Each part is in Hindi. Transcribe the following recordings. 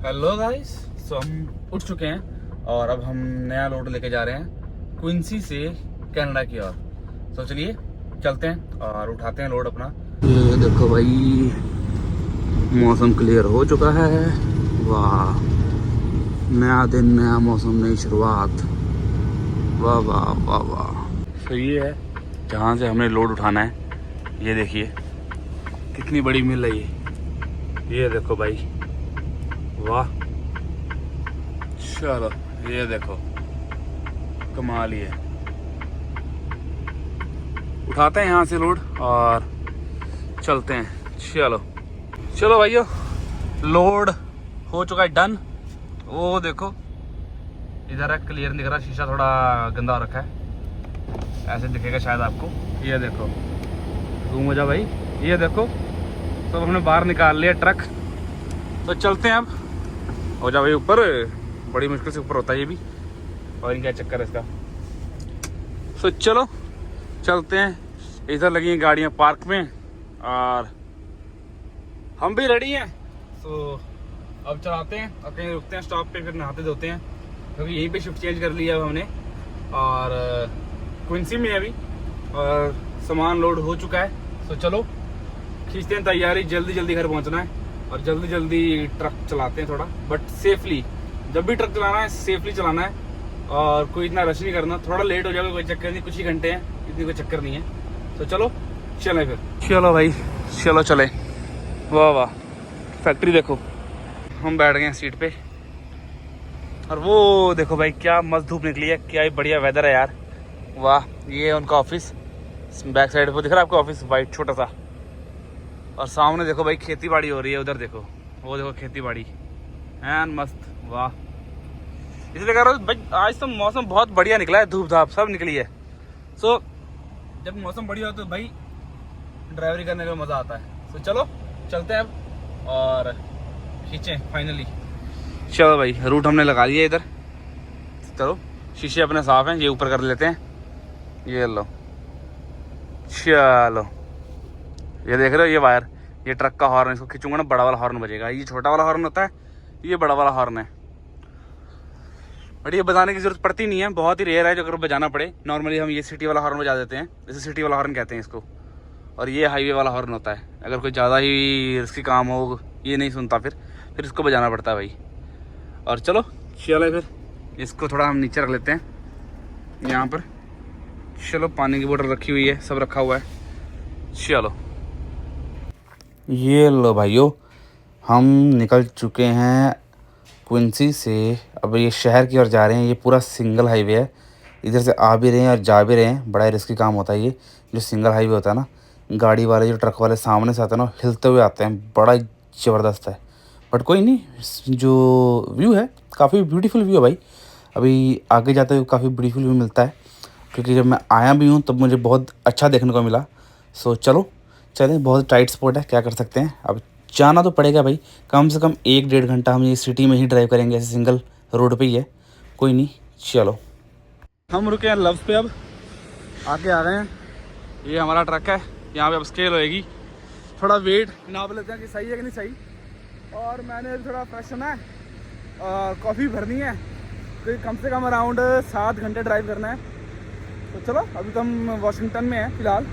Hello guys. सो हम उठ चुके हैं और अब हम नया लोड लेके जा रहे हैं क्विंसी से कनाडा की ओर। तो चलिए चलते हैं और उठाते हैं लोड अपना। ये देखो भाई, मौसम क्लियर हो चुका है। वाह, नया दिन, नया मौसम, नई शुरुआत। वाह वाह वाह वाह। तो ये है जहाँ से हमें लोड उठाना है। ये देखिए कितनी बड़ी मिल है ये देखो भाई, वाह। चलो ये देखो, कमाल ही है। उठाते हैं यहाँ से लोड और चलते हैं। चलो चलो भाइयों, लोड हो चुका है डन। वो देखो इधर है, क्लियर दिख रहा है, शीशा थोड़ा गंदा हो रखा है, ऐसे दिखेगा शायद आपको। ये देखो, जूम हो जा भाई, ये देखो सब हमने बाहर निकाल लिया ट्रक। तो चलते हैं अब। हो जा भाई ऊपर, बड़ी मुश्किल से ऊपर होता है ये भी, और इनका चक्कर है इसका। तो चलो चलते हैं। इधर लगी हैं गाड़ियाँ पार्क में और हम भी रेडी हैं। तो अब चलाते हैं और कहीं रुकते हैं स्टॉप पे, फिर नहाते धोते हैं, क्योंकि यहीं पे शिफ्ट चेंज कर लिया अब हमने और क्विंसी में अभी, और सामान लोड हो चुका है। तो चलो खींचते हैं तैयारी, जल्दी जल्दी घर पहुँचना है और जल्दी जल्दी ट्रक चलाते हैं थोड़ा, बट सेफली। जब भी ट्रक चलाना है सेफली चलाना है और कोई इतना रश नहीं करना। थोड़ा लेट हो जाएगा कोई चक्कर नहीं, कुछ ही घंटे हैं, इतनी कोई चक्कर नहीं है। तो चलो चलें फिर। चलो भाई चलो चले। वाह वाह, फैक्ट्री देखो। हम बैठ गए हैं सीट पे और वो देखो भाई क्या मस्त धूप निकली है, क्या ही बढ़िया वेदर है यार। वाह, ये है उनका ऑफिस। बैक साइड पर दिख रहा है आपका ऑफिस, वाइट छोटा सा। और सामने देखो भाई खेती बाड़ी हो रही है, उधर देखो, वो देखो खेती बाड़ी एन मस्त। वाह, इसलिए कह रहा हूँ भाई आज तो मौसम बहुत बढ़िया निकला है, धूप धाप सब निकली है। सो जब मौसम बढ़िया हो तो भाई ड्राइवरी करने का मज़ा आता है। तो चलो चलते हैं अब और खींचें फाइनली। चलो भाई, रूट हमने लगा लिया इधर। चलो शीशे अपने साफ हैं, ये ऊपर कर लेते हैं। ये लो, चलो ये देख रहे हो, ये वायर, ये ट्रक का हॉर्न, इसको खींचूंगा ना बड़ा वाला हॉर्न बजेगा। ये छोटा वाला हॉर्न होता है, ये बड़ा वाला हॉर्न है। बट ये बजाने की जरूरत पड़ती नहीं है, बहुत ही रेयर है जो अगर बजाना पड़े। नॉर्मली हम ये सिटी वाला हॉर्न बजा देते हैं, जैसे सिटी वाला हॉर्न कहते हैं इसको। और ये हाईवे वाला हॉर्न होता है, अगर कोई ज़्यादा ही रिस्की काम हो, ये नहीं सुनता फिर इसको बजाना पड़ता है भाई। और चलो चलो फिर इसको थोड़ा हम नीचे रख लेते हैं यहाँ पर। चलो पानी की बोतल रखी हुई है, सब रखा हुआ है। चलो ये लो भाइयों, हम निकल चुके हैं क्विंसी से। अब ये शहर की ओर जा रहे हैं। ये पूरा सिंगल हाईवे है, इधर से आ भी रहे हैं और जा भी रहे हैं। बड़ा रिस्की काम होता है ये जो सिंगल हाईवे होता है ना। गाड़ी वाले जो ट्रक वाले सामने से आते हैं ना, हिलते हुए आते हैं, बड़ा ज़बरदस्त है। बट कोई नहीं, जो व्यू है काफ़ी ब्यूटीफुल व्यू है भाई। अभी आगे जाते हुए काफ़ी ब्यूटीफुल व्यू मिलता है, क्योंकि जब मैं आया भी हूँ तब मुझे बहुत अच्छा देखने को मिला। सो चलो चलें, बहुत टाइट स्पॉट है, क्या कर सकते हैं। अब जाना तो पड़ेगा भाई, कम से कम 1-1.5 घंटा हम ये सिटी में ही ड्राइव करेंगे, ऐसे सिंगल रोड पे ही है। कोई नहीं, चलो। हम रुके हैं लव्स पे, अब आके आ गए हैं। ये हमारा ट्रक है, यहाँ पे अब स्केल होएगी। थोड़ा वेट नाप लेते हैं कि सही है कि नहीं सही। और मैंने थोड़ा फ्रेश होना है, कॉफ़ी भरनी है, तो कम से कम अराउंड 7 घंटे ड्राइव करना है। तो चलो अभी तो हम वाशिंगटन में हैं फ़िलहाल,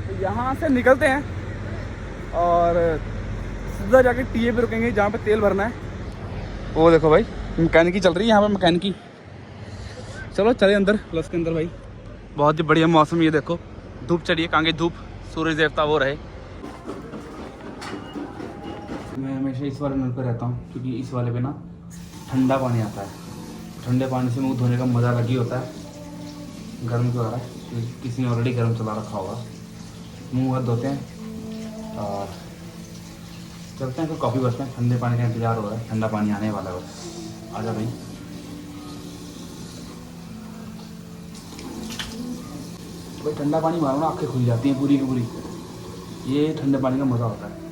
तो यहाँ से निकलते हैं और सीधा जाके टीए पे रुकेंगे जहाँ पे तेल भरना है। वो देखो भाई मैकेनिकी चल रही है यहाँ पे, मैकेनिकी। चलो चले अंदर, प्लस के अंदर भाई। बहुत ही बढ़िया मौसम, ये देखो धूप चढ़ी है, कांगे धूप, सूरज देवता वो रहे। मैं हमेशा इस वाले नल पर रहता हूँ, क्योंकि इस वाले पे ना ठंडा पानी आता है। ठंडे पानी से मुँह धोने का मज़ा अलग ही होता है। गर्म क्यों आ रहा है, किसी ने ऑलरेडी गर्म चला रखा होगा। मुँह हाथ धोते हैं और चलते हैं। तो कॉफ़ी बसते हैं, ठंडे पानी का इंतज़ार हो रहा है, ठंडा पानी आने वाला है बस। आजा भाई। भाई ठंडा पानी मारो ना, आँखें खुल जाती हैं पूरी की पूरी। ये ठंडे पानी का मज़ा होता है।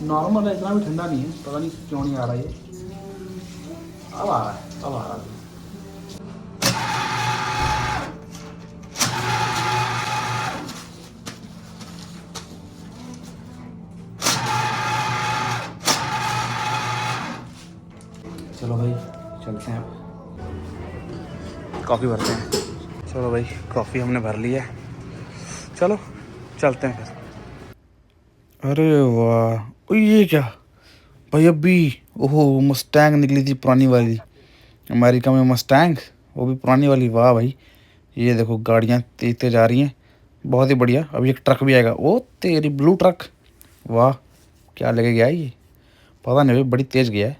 नॉर्मल है, इतना भी ठंडा नहीं है, पता नहीं क्यों नहीं आ रहा ये। अब आ रहा है, अब आ रहा है। चलो भाई चलते हैं अब, कॉफ़ी भरते हैं। चलो भाई कॉफ़ी हमने भर ली है, चलो चलते हैं फिर। अरे वाह, ओ ये क्या भाई, अभी ओहो मस्टैंग निकली थी पुरानी वाली, अमेरिका में मस्टैंग, वो भी पुरानी वाली। वाह भाई, ये देखो गाड़ियाँ तेज तेज आ रही हैं, बहुत ही बढ़िया। अभी एक ट्रक भी आएगा, ओ तेरी ब्लू ट्रक, वाह क्या लेके गया है ये, पता नहीं भाई, बड़ी तेज़ गया है।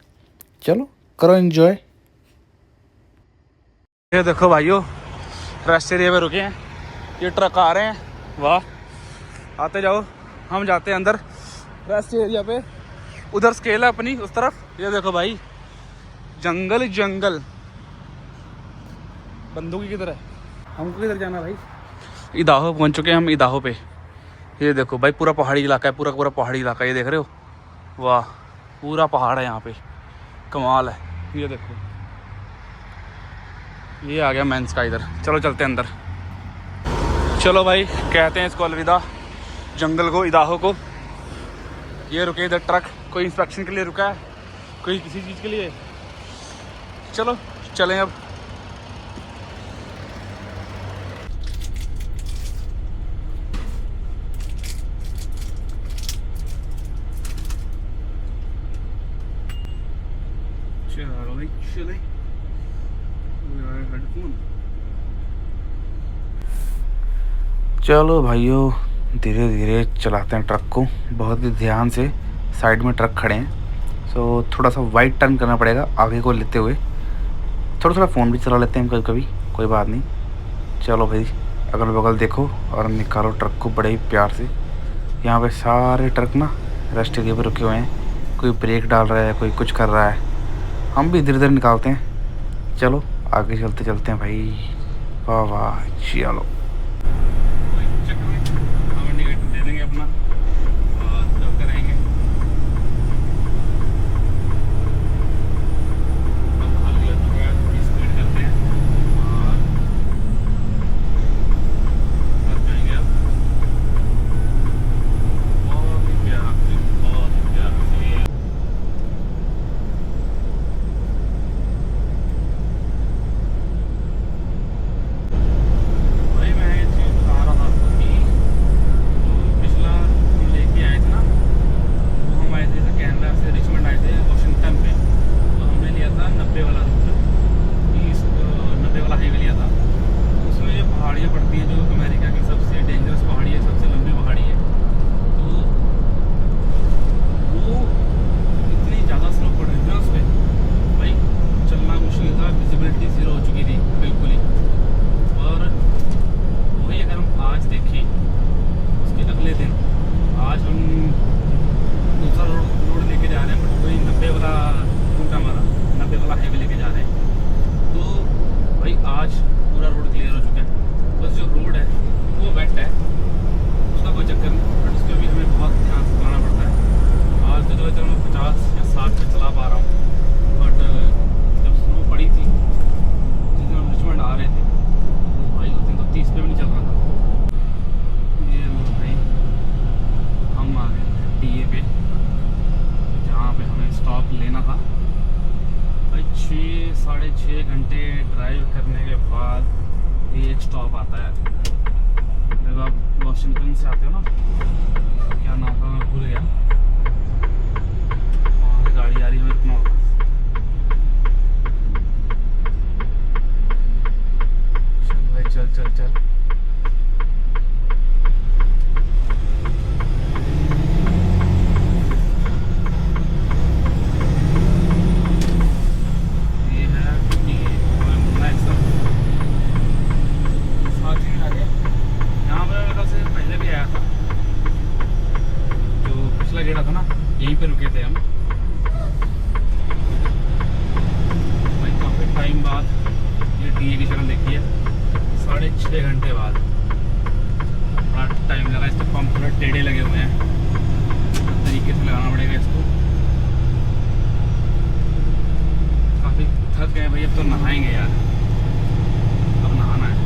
चलो करो एंजॉय। ये देखो भाइयों, रेस्ट एरिया पे रुके हैं, ये ट्रक आ रहे हैं, वाह आते जाओ, हम जाते हैं अंदर रेस्ट एरिया पे। उधर स्केल है अपनी उस तरफ, ये देखो भाई जंगल ही जंगल। बंदूकी किधर है, हमको किधर जाना भाई? इदाहो पहुंच चुके हैं हम, इदाहो पे। ये देखो भाई पूरा पहाड़ी इलाका है, पूरा पूरा पहाड़ी इलाका, ये देख रहे हो, वाह पूरा पहाड़ है यहाँ पे, कमाल है। ये देखो ये आ गया मेंस का इधर, चलो चलते हैं अंदर। चलो भाई कहते हैं इसको अलविदा जंगल को, इदाहो को। ये रुके इधर ट्रक, कोई इंस्पेक्शन के लिए रुका है, कोई किसी चीज़ के लिए। चलो चलें अब। चलो भाई चले, हेडफोन। चलो भाइयों धीरे धीरे चलाते हैं ट्रक को, बहुत ही ध्यान से। साइड में ट्रक खड़े हैं, सो थोड़ा सा वाइड टर्न करना पड़ेगा आगे को लेते हुए। थोड़ा थोड़ा फ़ोन भी चला लेते हैं कभी कभी, कोई बात नहीं। चलो भाई अगल बगल देखो और निकालो ट्रक को बड़े ही प्यार से। यहाँ पे सारे ट्रक ना रेस्ट एरिया पे रुके हुए हैं, कोई ब्रेक डाल रहा है, कोई कुछ कर रहा है, हम भी इधर उधर निकालते हैं। चलो आगे चलते चलते हैं भाई, वाह वाह। चलो दे देंगे अपना और तब करेंगे। स्पीड करते हैं और जाएंगे अब। बहुत ही प्यार से, बहुत ही प्यार से। भाई मैं ये चीज़ बता रहा था आपको कि जो पिछला हम लेके आए थे ना, वो हम आए थे कैनरा से, रिचमंड आए थे वाशिंगटन पे, तो हमने लिया था 90 वाला रूट, 90 वाला हाईवे लिया था। उसमें ये पहाड़ियाँ पड़ती हैं जो अमेरिका की सबसे डेंजरस पहाड़ी है, सबसे लंबी पहाड़ी है। तो वो इतनी ज़्यादा स्लो पड़ रही थी ना उस पर, भाई चलना मुश्किल था, विजिबिलिटी ज़ीरो हो चुकी थी बिल्कुल ही। और वही अगर हम आज देखें उसके अगले दिन, आज हम दूसरा रोड लेके जा रहे हैं, बट वही 90 वाला रूट हमारा, 90 वाला हाईवे लेके जा रहे हैं। तो भाई आज पूरा रोड क्लियर हो चुका है, बस जो रोड है वो वेट है, उसका कोई चक्कर नहीं, बट उसके भी हमें बहुत ध्यान से चलाना पड़ता है। आज तो चलो मैं 50 या 60 पे चला पा रहा हूँ, बट जब स्नो पड़ी थी जिस दिन हम रिचमंड आ रहे थे, भाई उस दिन तो 30 पे भी नहीं चल रहा था। ये भाई हम आ गए टीए पे, जहाँ पे हमें स्टॉप लेना था। भाई 6-6.5 घंटे ड्राइव करने के बाद ये एक स्टॉप आता है। जब आप वाशिंगटन से आते हो ना, क्या नाम था मैं भूल गया, वहाँ से गाड़ी आ रही है, हमें रुकना होगा। चल भाई चल चल चल। ये है साथ ही में आगे, यहाँ पे मेरे से पहले भी आया था, जो पिछला गेड़ा था ना, यहीं पे रुके थे हम। भाई काफ़ी टाइम बाद ये टीए की शक्ल देखी है, 6.5 घंटे बाद। बड़ा टाइम लगा, इसके पंप थोड़े टेढ़े लगे हुए हैं, तरीके से लगाना पड़ेगा इसको। काफ़ी थक गए भाई, अब तो नहाएंगे यार, अब नहाना है।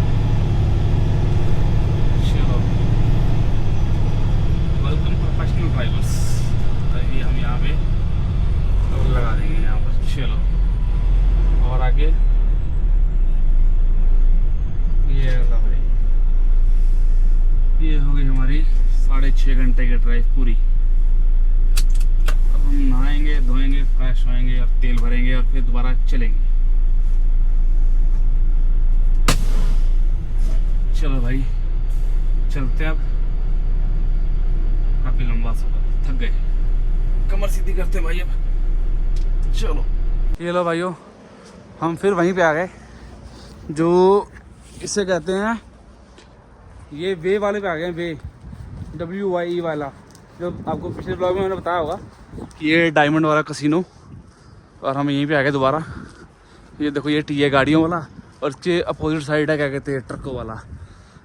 चलो वेलकम प्रोफेशनल ड्राइवर्स, अभी हम यहाँ पे लगा देंगे यहाँ पर। चलो 6 घंटे की ड्राइव पूरी। अब हम नहाएंगे, धोएंगे, फ्रेश होएंगे और तेल भरेंगे और फिर दोबारा चलेंगे। चलो भाई चलते अब, काफी लंबा सफर, थक गए, कमर सीधी करते हैं भाई अब। चलो ये लो भाइयों, हम फिर वहीं पे आ गए जो इसे कहते हैं, ये वे वाले पे आ गए, वे WYE वाला, जो आपको पिछले ब्लॉग में मैंने बताया होगा कि ये डायमंड वाला कसिनो। और हम यहीं पे आ गए दोबारा। ये देखो ये टी है गाड़ियों वाला, और ये अपोजिट साइड है क्या कहते हैं ट्रकों वाला।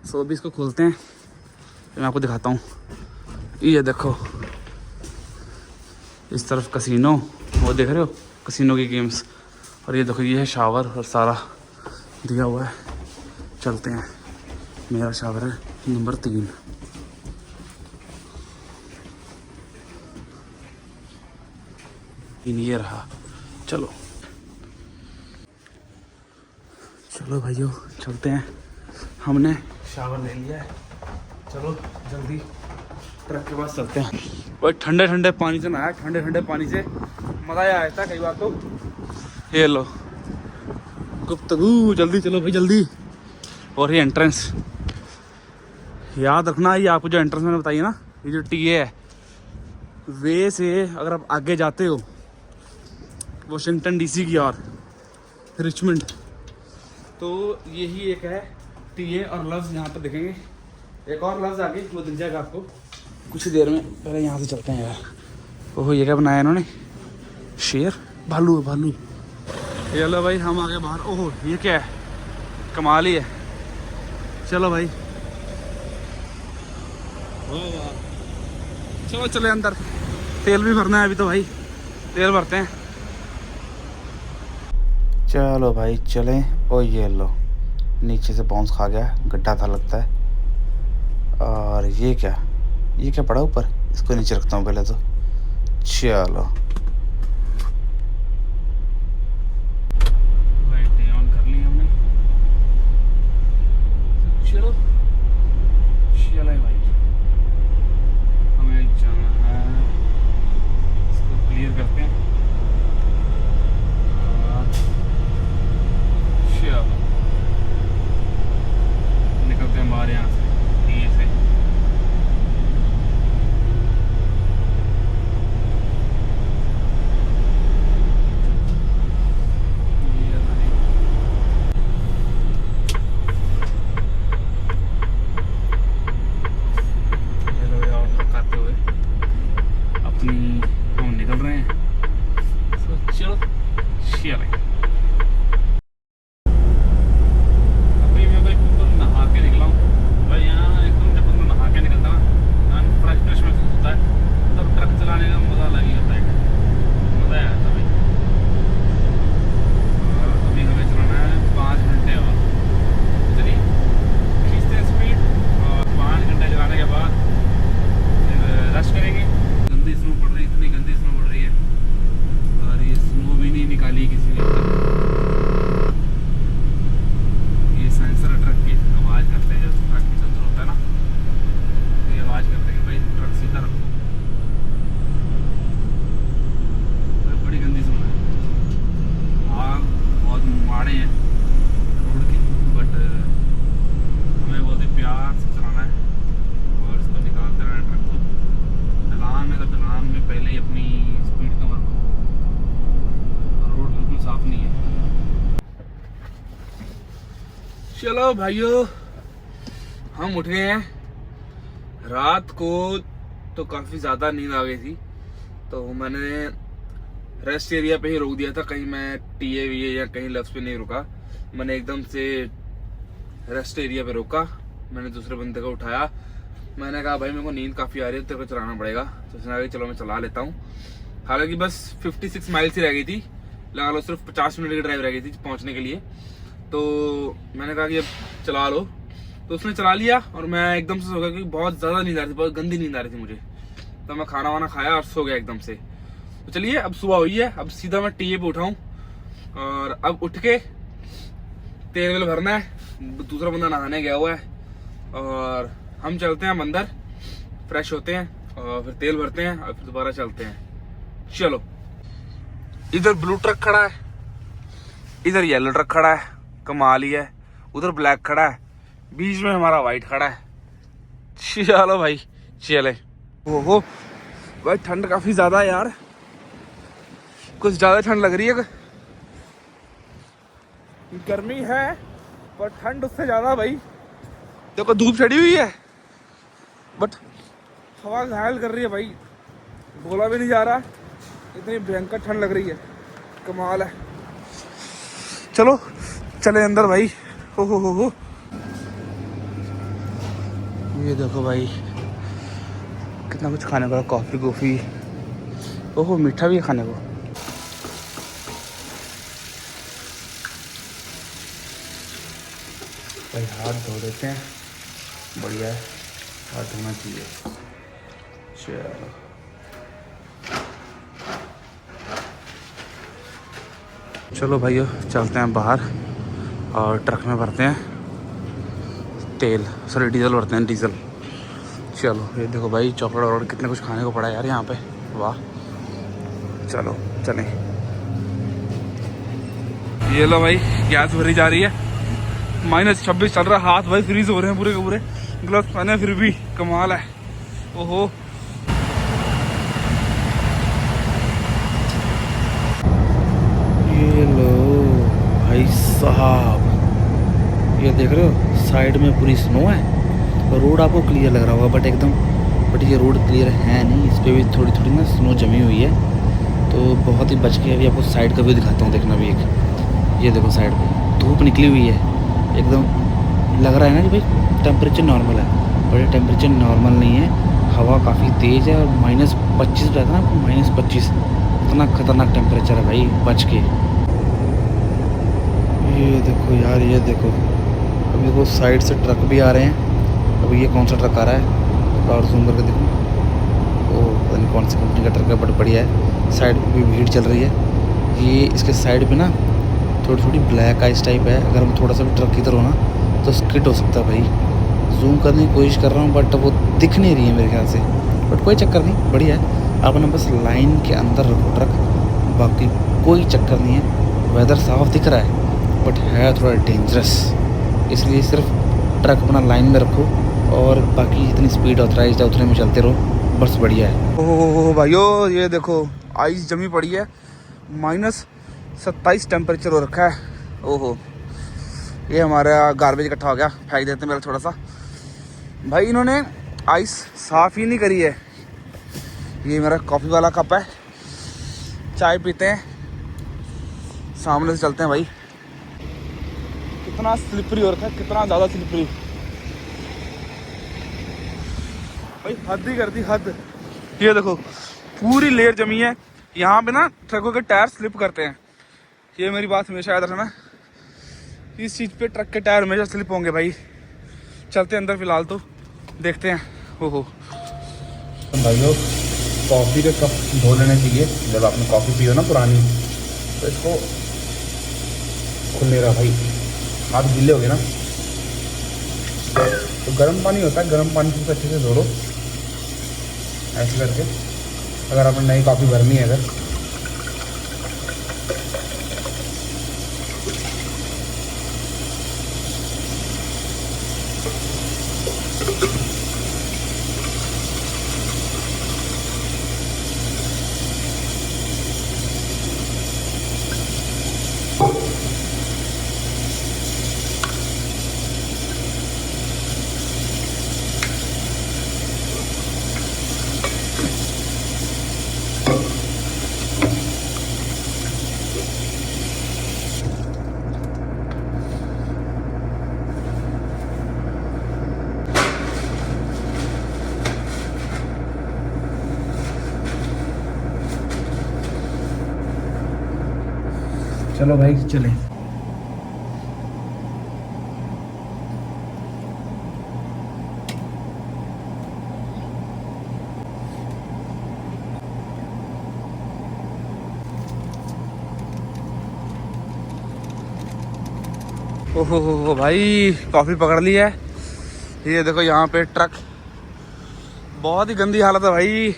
सो अभी इसको खोलते हैं तो मैं आपको दिखाता हूँ। ये देखो इस तरफ कसिनो, वो देख रहे हो कसिनो की गेम्स, और ये देखो ये है शावर और सारा दिया हुआ है। चलते हैं, मेरा शावर है नंबर 3। ये रहा। चलो चलो भाइयों चलते हैं, हमने शावर ले लिया है। चलो जल्दी ट्रक के पास चलते हैं। भाई ठंडे ठंडे पानी से नहाया, ठंडे ठंडे पानी से मज़ा आया था कई बार तो। ये लो गुफ्तगू, जल्दी चलो भाई जल्दी। और ये एंट्रेंस याद रखना, ये आपको जो एंट्रेंस मैंने बताई है ना, ये जो टीए है, वे से अगर आप आगे जाते हो वाशिंगटन DC की ओर, रिचमंड, तो यही एक है टीए। और लफ्ज़ यहाँ पर देखेंगे, एक और लफ्ज़ आगे वो दिख जाएगा आपको कुछ देर में। पहले यहाँ से चलते हैं यार। ओहो ये क्या बनाया इन्होंने, शेर, भालू भालू। ये लो भाई हम आ गए बाहर। ओहो ये क्या है, कमाल ही है। चलो भाई चलो चले अंदर, तेल भी भरना है अभी तो भाई, तेल भरते हैं। चलो भाई चलें। ओ ये लो नीचे से बाउंस खा गया, गड्ढा था लगता है। और ये क्या पड़ा ऊपर, इसको नीचे रखता हूँ पहले तो। चलो लाइट ऑन कर ली हमने। चलो चले भाई, हमें जाना है, इसको क्लियर करते हैं। निकलते हैं बाहर यहाँ से, टीए से। चलो भाइयों हम उठ गए हैं। रात को तो काफ़ी ज़्यादा नींद आ गई थी, तो मैंने रेस्ट एरिया पे ही रोक दिया था। कहीं मैं टीए वीए या कहीं लफ्स पे नहीं रुका, मैंने एकदम से रेस्ट एरिया पे रोका। मैंने दूसरे बंदे को उठाया, मैंने कहा भाई मेरे को नींद काफ़ी आ रही है, तेरे को चलाना पड़ेगा। तो उसने कहा चलो मैं चला लेता हूँ। हालांकि बस 56 माइल्स ही रह गई थी, लगा लो सिर्फ 50 मिनट की ड्राइव रह गई थी पहुँचने के लिए। तो मैंने कहा कि अब चला लो, तो उसने चला लिया और मैं एकदम से सो गया क्योंकि बहुत ज़्यादा नींद आ रही थी, बहुत गंदी नींद आ रही थी मुझे। तो मैं खाना वाना खाया और सो गया एकदम से। तो चलिए अब सुबह हुई है, अब सीधा मैं टीए पे उठाऊँ और अब उठ के तेल वेल भरना है। दूसरा बंदा नहाने गया हुआ है और हम चलते हैं अंदर। फ्रेश होते हैं और फिर तेल भरते हैं और फिर दोबारा चलते हैं। चलो, इधर ब्लू ट्रक खड़ा है, इधर येलो ट्रक खड़ा है, कमाल ही है। उधर ब्लैक खड़ा है, बीच में हमारा वाइट खड़ा है। चलो भाई चले। ओहो भाई ठंड काफी ज्यादा है यार, कुछ ज्यादा ठंड लग रही है। गर्मी है पर ठंड उससे ज्यादा भाई। देखो धूप चढ़ी हुई है बट हवा घायल कर रही है भाई, बोला भी नहीं जा रहा, इतनी भयंकर ठंड लग रही है, कमाल है। चलो चले अंदर भाई। हो ये देखो भाई कितना कुछ खाने को, कॉफ़ी कॉफ़ी, ओहो मीठा भी है खाने को। भाई हाथ धो देते हैं, बढ़िया है, हाथ धोना चाहिए। चलो चलो भाइयों चलते हैं बाहर और ट्रक में भरते हैं तेल, सॉरी डीजल भरते हैं, डीजल। चलो ये देखो भाई चॉकलेट और कितने कुछ खाने को पड़ा है यार यहाँ पे, वाह। चलो चलें। ये लो भाई गैस भरी जा रही है, -26 चल रहा है, हाथ भाई फ्रीज हो रहे हैं पूरे के पूरे, ग्लव्स पहने फिर भी, कमाल है। ओहो ये लो भाई साहब, ये देख रहे हो साइड में पूरी स्नो है। रोड आपको क्लियर लग रहा होगा बट ये रोड क्लियर है नहीं, इस पर भी थोड़ी थोड़ी ना स्नो जमी हुई है, तो बहुत ही बच के अभी आपको साइड का व्यू दिखाता हूँ। देखना भी एक, ये देखो साइड पे धूप निकली हुई है एकदम, लग रहा है ना कि भाई टेम्परेचर नॉर्मल है, पर ये टेम्परेचर नॉर्मल नहीं है, हवा काफ़ी तेज़ है और -25 रहता है ना, -25, इतना खतरनाक टेम्परेचर है भाई, बच के। ये देखो यार, ये देखो अभी वो साइड से ट्रक भी आ रहे हैं। अभी ये कौन सा ट्रक आ रहा है और जूम करके देखो, ओ पता नहीं कौन सी कंपनी का ट्रक है, बट बढ़िया है। साइड पे भी भीड़ चल रही है। ये इसके साइड पे ना थोड़ी थोड़ी ब्लैक आइस टाइप है, अगर हम थोड़ा सा भी ट्रक इधर हो ना तो स्किड हो सकता है भाई। जूम करने की कोशिश कर रहा हूँ बट वो दिख नहीं रही है मेरे ख्याल से, बट कोई चक्कर नहीं, बढ़िया है। आप ना बस लाइन के अंदर रखो ट्रक, बाकी कोई चक्कर नहीं है। वेदर साफ दिख रहा है बट है थोड़ा डेंजरस, इसलिए सिर्फ ट्रक अपना लाइन में रखो और बाकी जितनी स्पीड ऑथराइज है उतने में चलते रहो, बस बढ़िया है। ओह भाइयों ये देखो आइस जमी पड़ी है, -27 टेम्परेचर हो रखा है। ओहो ये हमारा गार्बेज इकट्ठा हो गया, फेंक देते हैं मेरा थोड़ा सा। भाई इन्होंने आइस साफ़ ही नहीं करी है। ये मेरा कॉफ़ी वाला कप है, चाय पीते हैं, सामने से चलते हैं भाई। कितना स्लिपरी हो रखा है, कितना ज़्यादा स्लिपरी भाई, हद ही कर दी हद। ये देखो पूरी लेयर जमी है यहाँ पे ना, ट्रकों के टायर स्लिप करते हैं, ये मेरी बात हमेशा याद रखना, इस चीज़ पे ट्रक के टायर हमेशा स्लिप होंगे भाई। चलते हैं अंदर फिलहाल, तो देखते हैं। ओहो भाइयों कॉफ़ी के कप धो लेने चाहिए, जब आपने कॉफ़ी पी हो ना पुरानी, तो इसको खुल नहीं रहा भाई, हाथ गीले हो गए ना, तो गर्म पानी होता है, गर्म पानी से अच्छे से धो लो ऐसे करके, अगर आपने नई कॉफ़ी भरनी है अगर। चलो भाई चलें। ओहो भाई कॉफ़ी पकड़ ली है। ये देखो यहाँ पे ट्रक बहुत ही गंदी हालत है भाई,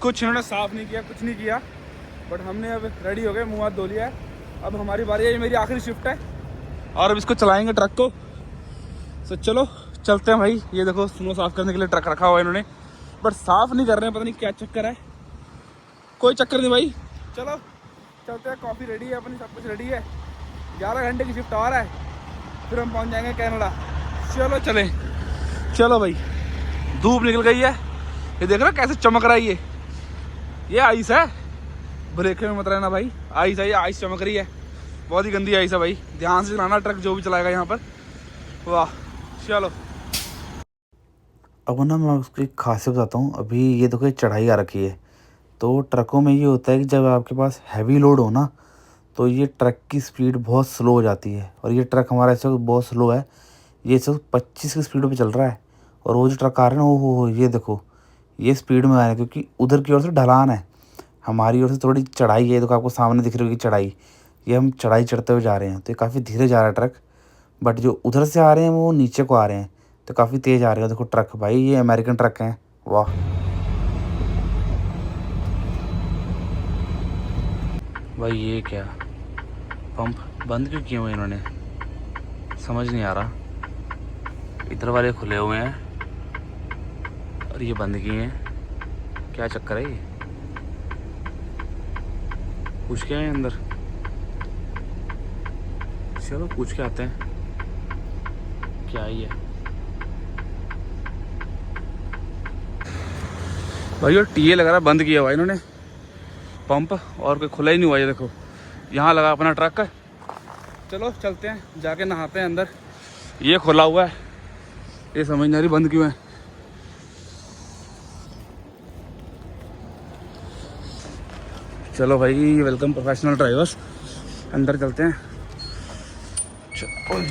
कुछ इन्होंने साफ़ नहीं किया, कुछ नहीं किया। बट हमने अब रेडी हो गए, मुँह हाथ धो लिया है। अब हमारी बारी है, ये मेरी आखिरी शिफ्ट है और अब इसको चलाएंगे ट्रक को। तो चलो चलते हैं भाई। ये देखो स्नो साफ़ करने के लिए ट्रक रखा हुआ है इन्होंने, बट साफ़ नहीं कर रहे हैं, पता नहीं क्या चक्कर है। कोई चक्कर नहीं भाई, चलो चलते हैं। कॉफ़ी रेडी है अपनी, सब कुछ रेडी है। 11 घंटे की शिफ्ट और है, फिर हम पहुंच जाएंगे कनाडा। चलो चलें। चलो भाई, धूप निकल गई है, ये देख रहा कैसे चमक रहा है। ये आइस है, ब्रेक में मत रहना भाई। आइस है, ये आइस चमक रही है, बहुत ही गंदी आइस है भाई। ध्यान से चलाना ट्रक जो भी चलाएगा यहाँ पर। वाह, चलो। अब ना मैं उसकी एक खासियत बताता हूँ। अभी ये देखो ये चढ़ाई आ रखी है, तो ट्रकों में ये होता है कि जब आपके पास हैवी लोड हो ना, तो ये ट्रक की स्पीड बहुत स्लो हो जाती है। और ये ट्रक हमारा इस वक्त बहुत स्लो है, ये इस वक्त 25 की स्पीड पे चल रहा है। और वो जो ट्रक आ रहे हैं ना, वो ये देखो ये स्पीड में आ रहे हैं, क्योंकि उधर की ओर से ढलान है, हमारी ओर से थोड़ी चढ़ाई है। देखो आपको सामने दिख रही होगी चढ़ाई, ये हम चढ़ाई चढ़ते हुए जा रहे हैं, तो ये काफ़ी धीरे जा रहा है ट्रक। बट जो उधर से आ रहे हैं वो नीचे को आ रहे हैं, तो काफ़ी तेज़ आ रहे हैं। देखो ट्रक भाई, ये अमेरिकन ट्रक हैं। वाह, भाई ये क्या पंप बंद क्यों किए हुए इन्होंने, समझ नहीं आ रहा। इधर वाले खुले हुए हैं और ये बंद किए हैं, क्या चक्कर है ये? पूछ के आए अंदर, चलो पूछ के आते हैं क्या ही है। भाई ये टीए लगा रहा, बंद किया हुआ इन्होंने पंप, और कोई खुला ही नहीं हुआ। ये देखो यहाँ लगा अपना ट्रक। चलो चलते हैं, जाके नहाते हैं अंदर। ये खुला हुआ है, ये समझ नहीं आ रही बंद क्यों है। चलो भाई, वेलकम प्रोफेशनल ड्राइवर्स, अंदर चलते हैं। चलो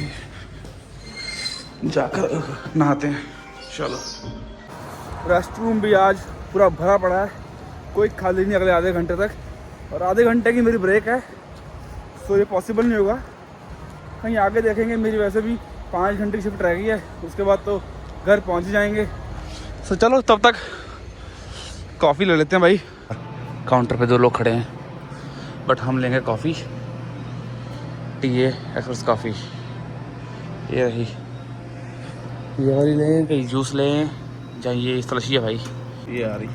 जाकर नहाते हैं। चलो, रेस्ट रूम भी आज पूरा भरा पड़ा है, कोई खाली नहीं अगले आधे घंटे तक। और आधे घंटे की मेरी ब्रेक है, तो ये पॉसिबल नहीं होगा। कहीं आगे देखेंगे, मेरी वैसे भी 5 घंटे की शिफ्ट रह गई है, उसके बाद तो घर पहुंच ही जाएंगे। तो चलो तब तक कॉफ़ी ले लेते हैं भाई। काउंटर पे 2 लोग खड़े हैं, बट हम लेंगे कॉफ़ी, टीए एक्सप्रेस कॉफ़ी। ये रही, ये वाली लें, कहीं जूस लें, जाइए। इस तलशी है भाई, ये आ रही।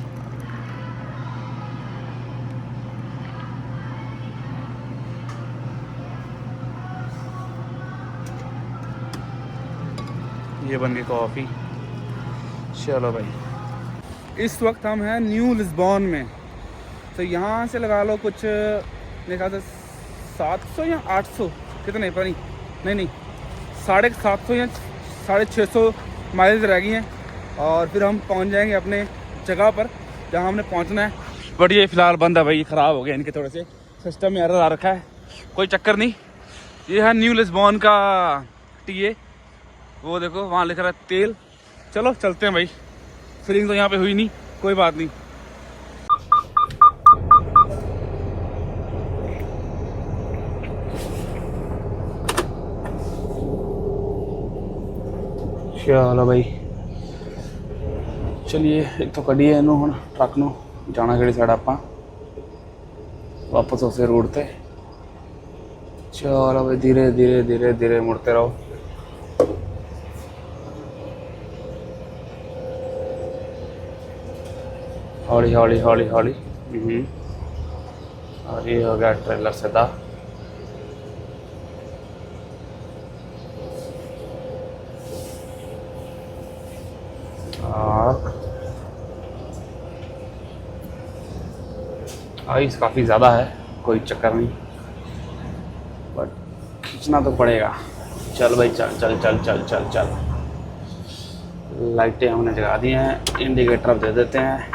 ये बन गई कॉफ़ी। चलो भाई, इस वक्त हम हैं न्यू लिस्बॉन में। तो यहाँ से लगा लो कुछ मेरे ख्याल से 700 या 800, कितने पता नहीं 750 या 650 माइल्स रह गई हैं, और फिर हम पहुँच जाएंगे अपने जगह पर जहाँ हमने पहुँचना है। बट ये फ़िलहाल बंद है भाई, ख़राब हो गया इनके थोड़े से सिस्टम में एरर आ रखा है। कोई चक्कर नहीं, ये है न्यू लिस्बॉन का टीए। वो देखो वहाँ लिख रहा है तेल। चलो चलते हैं भाई, फिलिंग तो यहाँ पे हुई नहीं, कोई बात नहीं। चलो भाई, चलिए एक तो कढ़ी है इनू, हम ट्रक नू जाना कि साइड आप वापस उसे रोड ते। चलो भाई, धीरे धीरे धीरे धीरे मुड़ते रहो। हौली हौली हौली हौली। और ये हो गया ट्रेलर सीधा। आइस काफ़ी ज़्यादा है, कोई चक्कर नहीं, बट खींचना तो पड़ेगा। चल भाई, चल चल चल चल चल चल। लाइटें हमने जगा दी हैं, इंडिकेटर अब दे देते हैं।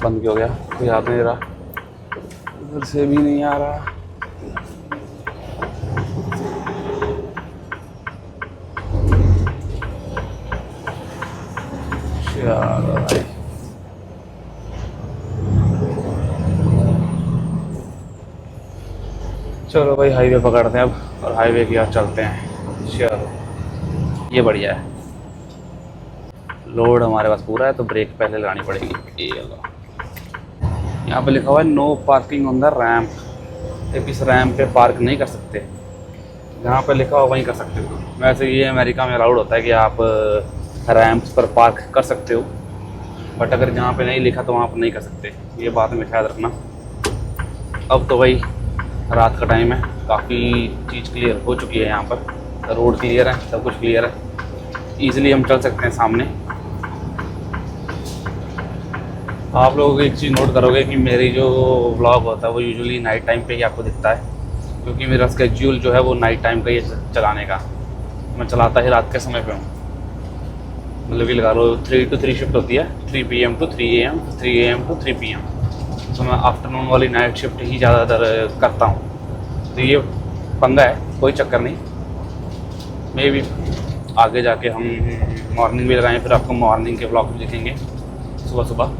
बंद क्यों हो गया, कोई हाथ नहीं रहा, उधर से भी नहीं आ रहा। चलो भाई, चलो भाई हाईवे पकड़ते हैं अब, और हाईवे की ओर चलते हैं। चलो, ये बढ़िया है। लोड हमारे पास पूरा है तो ब्रेक पहले लगानी पड़ेगी। ये अल्लाह, यहाँ पे लिखा हुआ है no parking on the ramp. इस रैम्प पे पार्क नहीं कर सकते, जहाँ पे लिखा हो वहीं कर सकते हो। वैसे ये अमेरिका में अलाउड होता है कि आप रैम्प्स पर पार्क कर सकते हो, बट अगर जहाँ पे नहीं लिखा तो वहाँ पर नहीं कर सकते। ये बात में ख्याल रखना। अब तो भाई रात का टाइम है, काफ़ी चीज़ क्लियर हो चुकी है। यहाँ पर रोड क्लियर है, सब कुछ क्लियर है, ईज़िली हम चल सकते हैं सामने। आप लोग एक चीज़ नोट करोगे कि मेरी जो व्लॉग होता है वो यूजुअली नाइट टाइम पे ही आपको दिखता है, क्योंकि मेरा स्केड्यूल जो है वो नाइट टाइम का ही चलाने का। मैं चलाता ही रात के समय पे हूँ। मतलब कि लगा लो 3 to 3 शिफ्ट होती है, 3 PM to 3 AM, 3 AM to 3 PM। तो मैं आफ्टरनून वाली नाइट शिफ्ट ही ज़्यादातर करता हूँ। तो ये पंगा है, कोई चक्कर नहीं। मे भी आगे जाके हम मॉर्निंग भी लगाएं, फिर आपको मॉर्निंग के ब्लॉग भी दिखेंगे सुबह सुबह।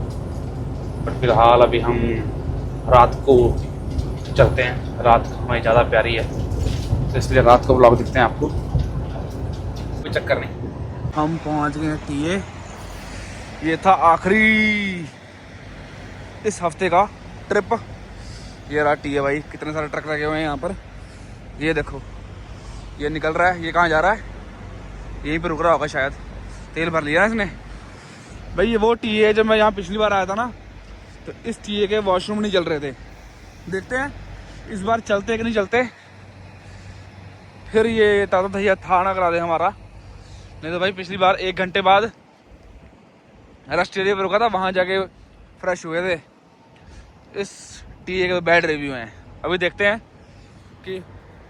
बट फिलहाल अभी हम रात को चलते हैं, रात हमारी ज़्यादा प्यारी है तो इसलिए रात को ब्लॉग दिखते हैं आपको, कोई चक्कर नहीं। हम पहुंच गए टीए। ये था आखिरी इस हफ्ते का ट्रिप। ये रहा टीए भाई, कितने सारे ट्रक लगे हुए हैं यहाँ पर। ये देखो, ये निकल रहा है, ये कहाँ जा रहा है, यहीं पर रुक रहा होगा शायद, तेल भर लिया है इसने। भाई ये वो टीए है, जब मैं यहाँ पिछली बार आया था ना तो इस टीए के वॉशरूम नहीं चल रहे थे। देखते हैं इस बार चलते कि नहीं चलते, फिर ये ताता भैया था ना करा दे हमारा। नहीं तो भाई पिछली बार 1 घंटे बाद ऑस्ट्रेलिया पर रुका था, वहाँ जाके फ्रेश हुए थे। इस टीए के बैड रिव्यू हैं, अभी देखते हैं कि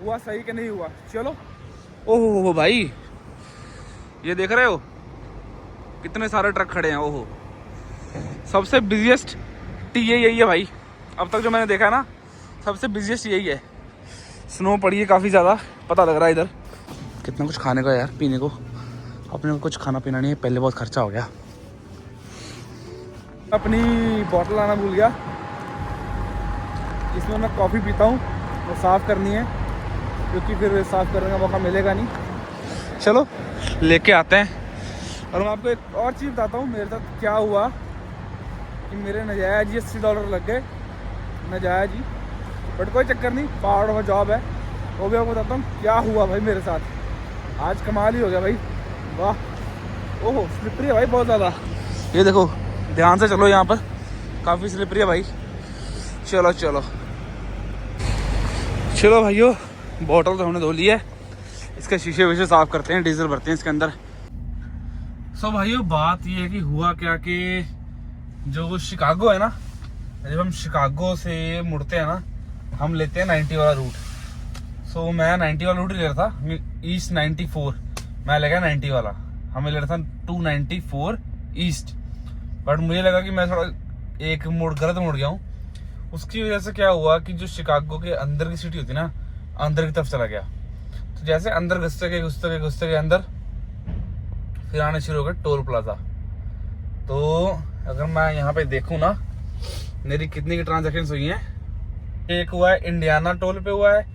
हुआ सही कि नहीं हुआ। चलो। ओहो भाई, ये देख रहे हो कितने सारे ट्रक खड़े हैं। ओहो, सबसे बिजिएस्ट टीए यही है भाई, अब तक जो मैंने देखा है ना, सबसे बिजिएस्ट यही है। स्नो पड़ी है काफ़ी ज़्यादा, पता लग रहा है इधर। कितना कुछ खाने का यार, पीने को। अपने को कुछ खाना पीना नहीं है, पहले बहुत खर्चा हो गया। अपनी बोतल लाना भूल गया, इसमें मैं कॉफ़ी पीता हूँ, वो साफ़ करनी है क्योंकि फिर साफ़ करने का मौका मिलेगा नहीं। चलो लेके आते हैं। और मैं आपको एक और चीज़ बताता हूँ मेरे साथ क्या हुआ, कि मेरे नजायज ही $80 लग गए, नजायज ही। बट कोई चक्कर नहीं, पार्ट ऑफ जॉब है, वो भी आपको बताता हूँ क्या हुआ भाई मेरे साथ। आज कमाल ही हो गया भाई, वाह। ओहो स्लिपरी है भाई बहुत ज़्यादा, ये देखो ध्यान से चलो, यहाँ पर काफ़ी स्लिपरी है भाई। चलो चलो चलो भाइयों, बोतल तो हमने धो ली है, इसके शीशे विशे साफ़ करते हैं, डीजल भरते हैं इसके अंदर। सो भाइयों बात ये है कि हुआ क्या कि जो शिकागो है ना, जब हम शिकागो से मुड़ते हैं ना, हम लेते हैं 90 वाला रूट। सो मैं 90 वाला रूट ही ले रहा था, ईस्ट 94, मैं ले गया 90 वाला। हमें ले रहा था 294 ईस्ट, बट मुझे लगा कि मैं थोड़ा एक मोड़ गलत मुड़ गया हूँ। उसकी वजह से क्या हुआ कि जो शिकागो के अंदर की सिटी होती है ना, अंदर की तरफ चला गया। तो जैसे अंदर घुसते गए अंदर, फिर आने शुरू हो गए टोल प्लाजा। तो अगर मैं यहाँ पे देखूँ ना, मेरी कितनी की ट्रांजैक्शंस हुई हैं, एक हुआ है इंडियाना टोल पे हुआ है,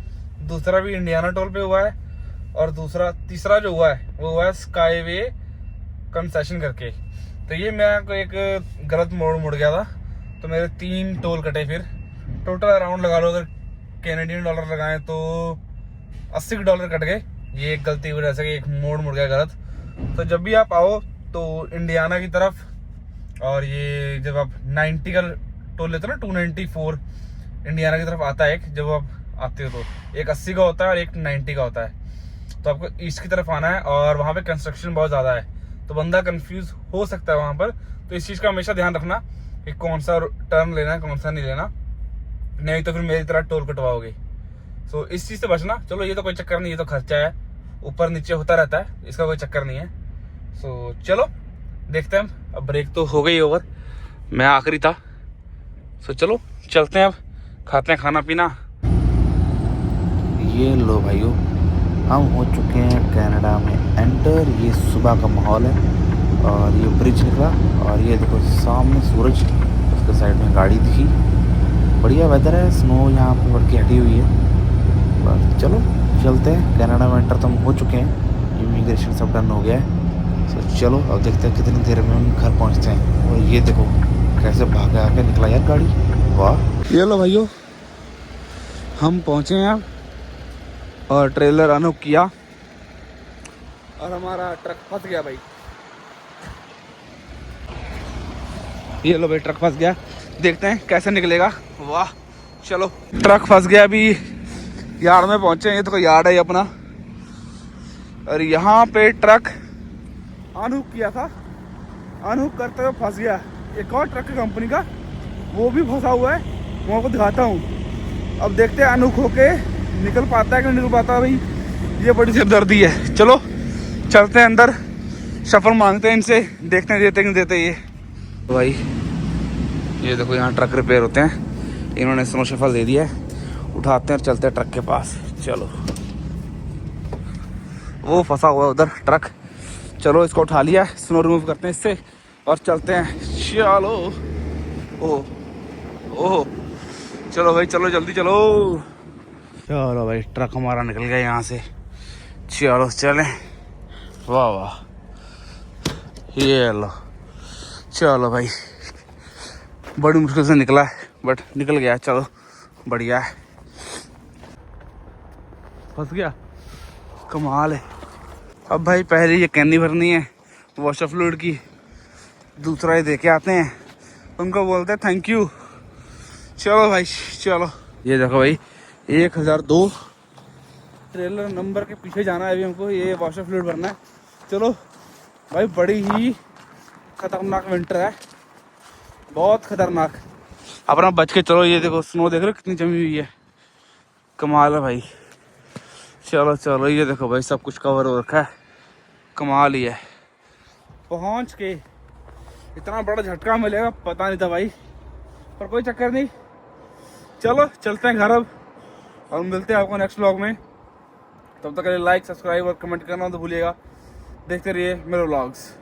दूसरा भी इंडियाना टोल पे हुआ है, और तीसरा जो हुआ है वो हुआ है स्काईवे कंसेशन करके। तो ये मैं को एक गलत मोड़ मुड़ गया था, तो मेरे 3 टोल कटे। फिर टोटल अराउंड लगा लो, अगर कैनेडियन डॉलर लगाएं तो $80 कट गए। ये एक गलती की वजह से एक मोड़ मुड़ गया गलत। तो जब भी आप आओ तो इंडियाना की तरफ, और ये जब आप 90 का टोल लेते हो ना, 294 इंडियाना की तरफ आता है एक, जब आप आते हो तो एक 80 का होता है और एक 90 का होता है। तो आपको ईस्ट की तरफ आना है, और वहाँ पे कंस्ट्रक्शन बहुत ज़्यादा है, तो बंदा कंफ्यूज हो सकता है वहाँ पर। तो इस चीज़ का हमेशा ध्यान रखना कि कौन सा टर्न लेना है, कौन सा नहीं लेना, नहीं तो फिर मेरी तरह टोल कटवाओगे। सो इस चीज़ से बचना। चलो ये तो कोई चक्कर नहीं, ये तो खर्चा है, ऊपर नीचे होता रहता है, इसका कोई चक्कर नहीं है। सो चलो देखते हैं। अब ब्रेक तो हो गई ओवर, मैं आखिरी था। सो चलो चलते हैं, अब खाते हैं खाना पीना। ये लो भाइयों, हम हो चुके हैं कनाडा में एंटर। ये सुबह का माहौल है, और ये ब्रिज निकला, और ये देखो सामने सूरज, उसके साइड में गाड़ी दिखी। बढ़िया वेदर है, स्नो यहाँ पर बढ़ के हटी हुई है। बस चलो चलते हैं। कनाडा में एंटर तो हम हो चुके हैं, इमिग्रेशन सब डन हो गया है। तो चलो अब देखते हैं कितनी देर में हम घर पहुंचते हैं। और ये देखो कैसे भाग आके निकला यार गाड़ी, वाह। ये लो भाइयों, हम पहुंचे हैं और ट्रेलर अनहोक किया और हमारा ट्रक फंस गया भाई। ये लो भाई, ट्रक फंस गया, देखते हैं कैसे निकलेगा। वाह चलो, ट्रक फंस गया। अभी यार्ड में पहुंचे हैं, ये तो कोई यार्ड है अपना, और यहाँ पे ट्रक अनहुक किया था, अनहुक करते हुए फंस गया। एक और ट्रक की कंपनी का वो भी फंसा हुआ है, मैं आपको दिखाता हूँ। अब देखते हैं अनहुक होके निकल पाता है कि नहीं निकल पाता भाई, ये बड़ी सिरदर्दी है। चलो चलते हैं अंदर, सफर मांगते हैं इनसे, देखते हैं देते कि नहीं देते। ये भाई ये देखो यहाँ ट्रक रिपेयर होते हैं, इन्होंने स्नो शफल दे दिया है, उठाते हैं और चलते हैं ट्रक के पास। चलो वो फंसा हुआ है उधर ट्रक, चलो इसको उठा लिया, स्नो रिमूव करते हैं इससे और चलते हैं। चलो ओह ओह, चलो भाई चलो जल्दी चलो। चलो भाई ट्रक हमारा निकल गया यहाँ से, चलो चलें। वाह वाह, ये लो, चलो भाई बड़ी मुश्किल से निकला है बट निकल गया, चलो बढ़िया है। फंस गया, कमाल है। अब भाई पहले ये कैनी भरनी है वॉशर फ्लूइड की, दूसरा ये दे के आते हैं, उनको बोलते हैं थैंक यू। चलो भाई चलो, ये देखो भाई 1002 ट्रेलर नंबर के पीछे जाना है अभी हमको, ये वॉशर फ्लूइड भरना है। चलो भाई, बड़ी ही खतरनाक विंटर है, बहुत खतरनाक। अपना बच के चलो। ये देखो स्नो देख रहे हो कितनी जमी हुई है, कमाल है भाई। चलो चलो, ये देखो भाई सब कुछ कवर हो रखा है, कमाल ही है। पहुंच के इतना बड़ा झटका मिलेगा पता नहीं था भाई, पर कोई चक्कर नहीं। चलो चलते हैं घर अब, और मिलते हैं आपको नेक्स्ट व्लॉग में। तब तक के लिए लाइक सब्सक्राइब और कमेंट करना तो भूलिएगा। देखते रहिए मेरे व्लॉग्स।